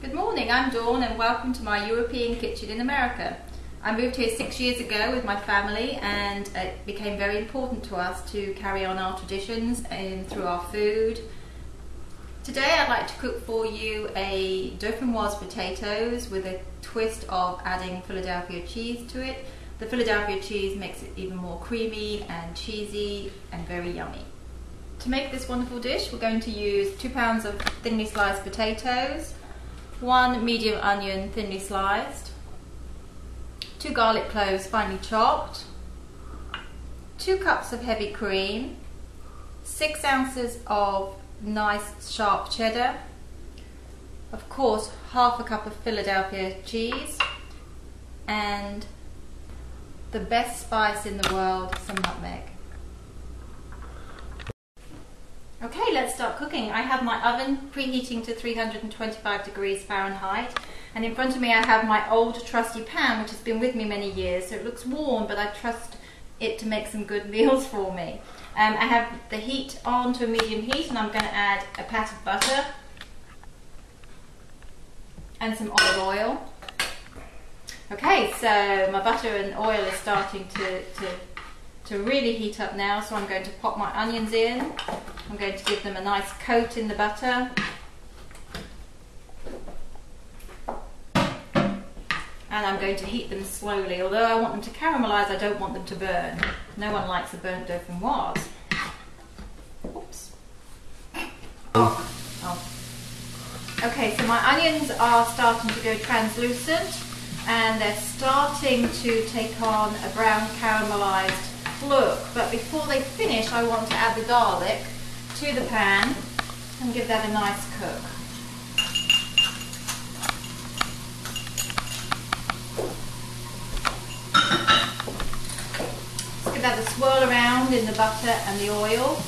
Good morning, I'm Dawn and welcome to my European kitchen in America. I moved here 6 years ago with my family and it became very important to us to carry on our traditions through our food. Today I'd like to cook for you a Dauphinoise potatoes with a twist of adding Philadelphia cheese to it. The Philadelphia cheese makes it even more creamy and cheesy and very yummy. To make this wonderful dish we're going to use 2 pounds of thinly sliced potatoes, 1 medium onion thinly sliced, 2 garlic cloves finely chopped, 2 cups of heavy cream, 6 ounces of nice sharp cheddar, of course half a cup of Philadelphia cheese, and the best spice in the world, some nutmeg. Okay, let's start cooking. I have my oven preheating to 325 degrees Fahrenheit, and in front of me I have my old trusty pan which has been with me many years, so it looks warm, but I trust it to make some good meals for me. I have the heat on to a medium heat and I'm going to add a pat of butter and some olive oil. Okay, so my butter and oil is starting to really heat up now, so I'm going to pop my onions in. I'm going to give them a nice coat in the butter. And I'm going to heat them slowly. Although I want them to caramelize, I don't want them to burn. No one likes a burnt Dauphinoise. Oops. Oh. Okay, so my onions are starting to go translucent and they're starting to take on a brown caramelized look, but before they finish I want to add the garlic to the pan and give that a nice cook. Let's give that a swirl around in the butter and the oil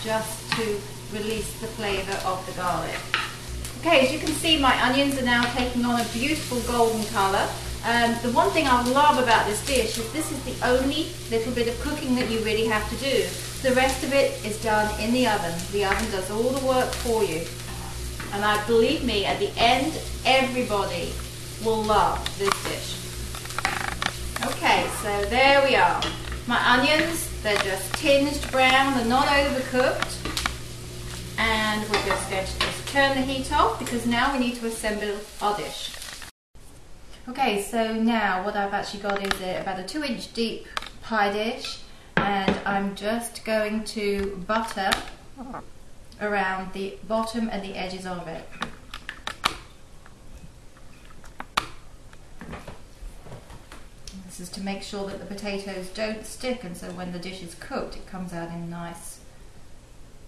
just to release the flavour of the garlic. Okay, as you can see my onions are now taking on a beautiful golden colour. The one thing I love about this dish is this is the only little bit of cooking that you really have to do. The rest of it is done in the oven. The oven does all the work for you. And believe me, at the end, everybody will love this dish. Okay, so there we are. My onions, they're just tinged brown, they're not overcooked. And we're just going to just turn the heat off because now we need to assemble our dish. Okay, so now what I've actually got is about a 2-inch deep pie dish, and I'm just going to butter around the bottom and the edges of it. This is to make sure that the potatoes don't stick, and so when the dish is cooked it comes out in nice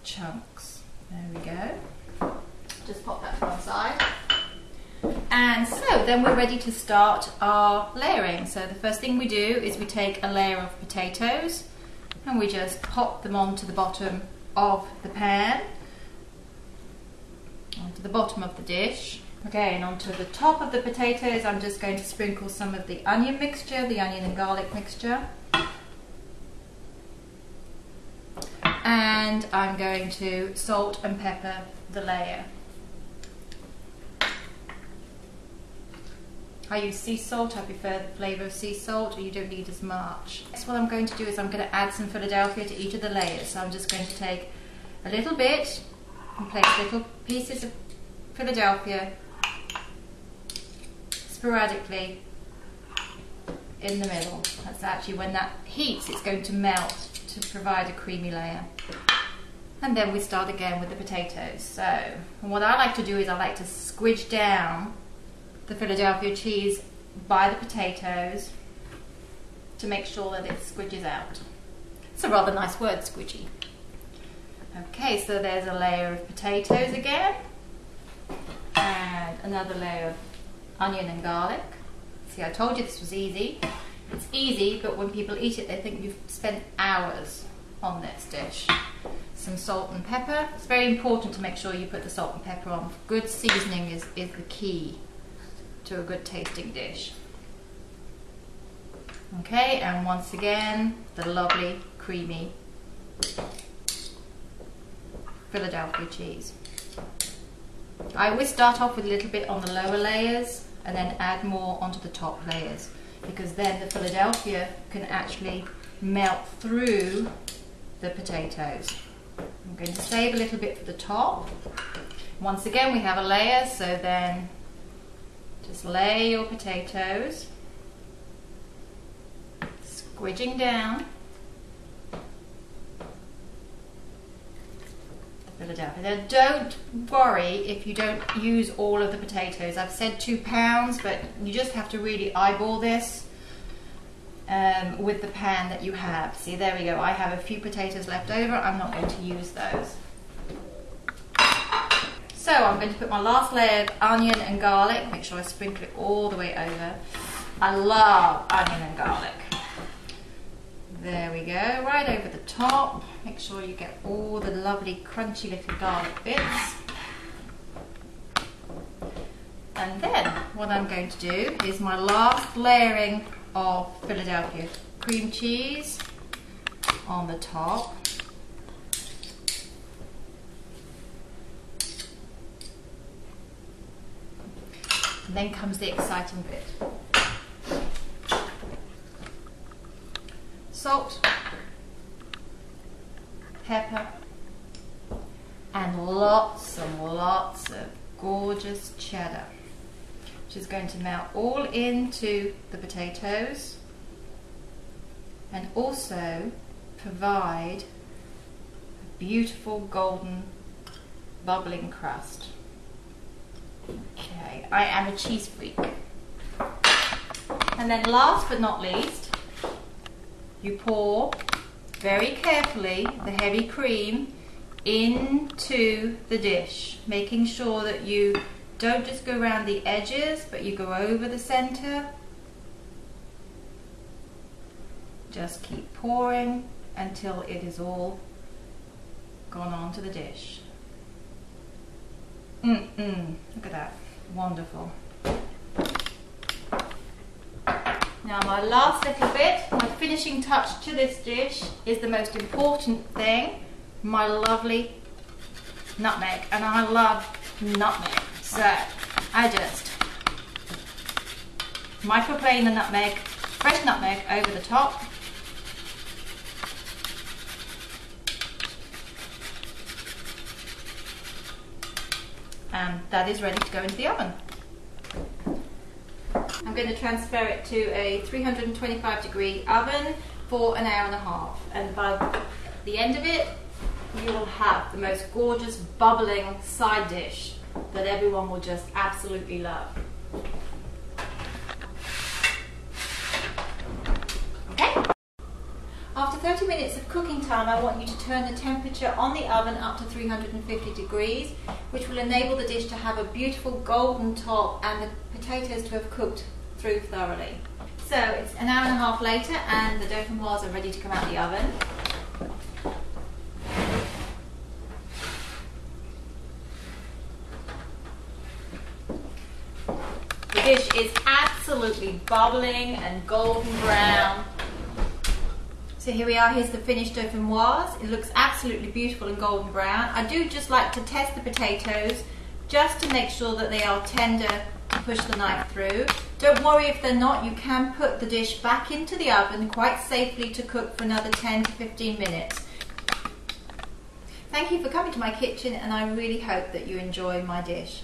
chunks. There we go. Just pop that to one side. And so then we're ready to start our layering. So the first thing we do is we take a layer of potatoes and we just pop them onto the bottom of the pan, onto the bottom of the dish. Okay, and onto the top of the potatoes I'm just going to sprinkle some of the onion mixture, the onion and garlic mixture. And I'm going to salt and pepper the layer. I use sea salt, I prefer the flavour of sea salt, or you don't need as much. Next, what I'm going to do is I'm going to add some Philadelphia to each of the layers. So I'm just going to take a little bit and place little pieces of Philadelphia sporadically in the middle. That's actually when that heats, it's going to melt to provide a creamy layer. And then we start again with the potatoes. So what I like to do is I like to squidge down the Philadelphia cheese by the potatoes to make sure that it squidges out. It's a rather nice word, squidgy. Okay, so there's a layer of potatoes again, and another layer of onion and garlic. See, I told you this was easy. It's easy, but when people eat it they think you've spent hours on this dish. Some salt and pepper. It's very important to make sure you put the salt and pepper on. Good seasoning is the key to a good tasting dish. Okay, and once again the lovely creamy Philadelphia cheese. I always start off with a little bit on the lower layers and then add more onto the top layers, because then the Philadelphia can actually melt through the potatoes. I'm going to save a little bit for the top. Once again, we have a layer, so then just lay your potatoes, squidging down the Philadelphia. Now don't worry if you don't use all of the potatoes. I've said 2 pounds, but you just have to really eyeball this with the pan that you have. See, there we go. I have a few potatoes left over. I'm not going to use those. So I'm going to put my last layer of onion and garlic. Make sure I sprinkle it all the way over. I love onion and garlic. There we go, right over the top. Make sure you get all the lovely crunchy little garlic bits. And then what I'm going to do is my last layering of Philadelphia cream cheese on the top. And then comes the exciting bit. Salt, pepper, and lots and lots of gorgeous cheddar, which is going to melt all into the potatoes and also provide a beautiful golden bubbling crust. Okay, I am a cheese freak. And then last but not least, you pour very carefully the heavy cream into the dish, making sure that you don't just go around the edges, but you go over the center. Just keep pouring until it is all gone onto the dish. Look at that, wonderful. Now my last little bit, my finishing touch to this dish is the most important thing, my lovely nutmeg. And I love nutmeg, so I just microplane the nutmeg, fresh nutmeg over the top. And that is ready to go into the oven. I'm going to transfer it to a 325-degree oven for an hour and a half. And by the end of it, you will have the most gorgeous bubbling side dish that everyone will just absolutely love. Okay? After 30 minutes of cooking time, I want you to turn the temperature on the oven up to 350 degrees, which will enable the dish to have a beautiful golden top and the potatoes to have cooked through thoroughly. So it's an hour and a half later and the Dauphinoise are ready to come out of the oven. The dish is absolutely bubbling and golden brown. So here we are, here's the finished Dauphinoise. It looks absolutely beautiful and golden brown. I do just like to test the potatoes just to make sure that they are tender to push the knife through. Don't worry if they're not, you can put the dish back into the oven quite safely to cook for another 10 to 15 minutes. Thank you for coming to my kitchen and I really hope that you enjoy my dish.